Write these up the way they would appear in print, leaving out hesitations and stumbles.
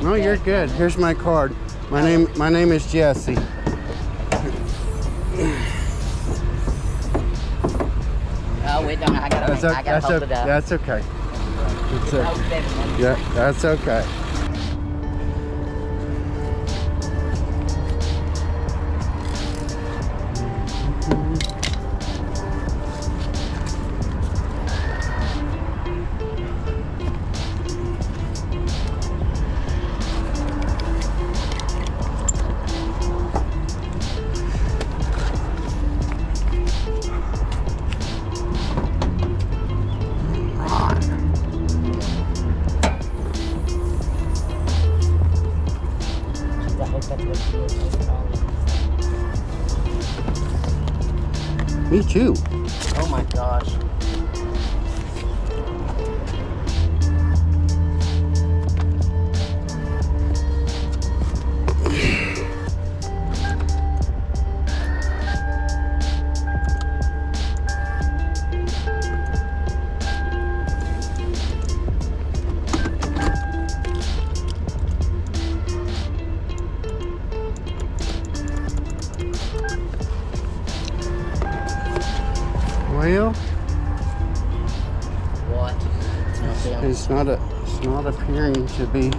No, you're good. Here's my card. My name is Jesse. Oh, wait, don't. I gotta hold it up. That's okay. Yeah, that's okay. Me too. Oh my gosh. Well, What? it's not appearing to be.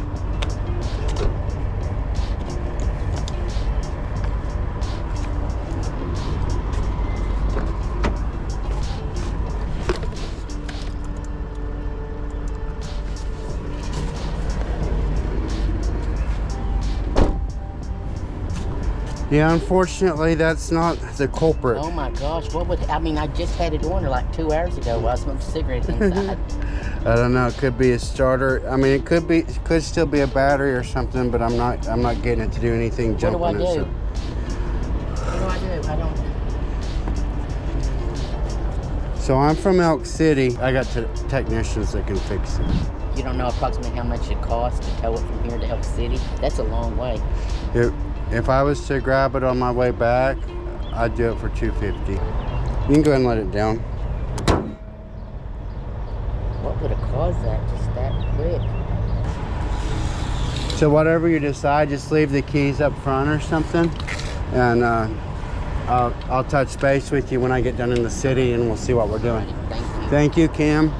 Yeah, unfortunately, that's not the culprit. Oh my gosh, what would, I mean, I just had it on like 2 hours ago while I smoked cigarettes inside. I don't know. It could be a starter. I mean, it could still be a battery or something, but I'm not getting it to do anything. What do I jumping do? it. So. What do I do? I don't. So I'm from Elk City. I got technicians that can fix it. You don't know approximately how much it costs to tow it from here to Elk City? That's a long way. If I was to grab it on my way back, I'd do it for $250. You can go ahead and let it down. What would have caused that just that quick? So whatever you decide, just leave the keys up front or something, and I'll touch base with you when I get done in the city, and we'll see what we're doing. Thank you. Thank you, Kim.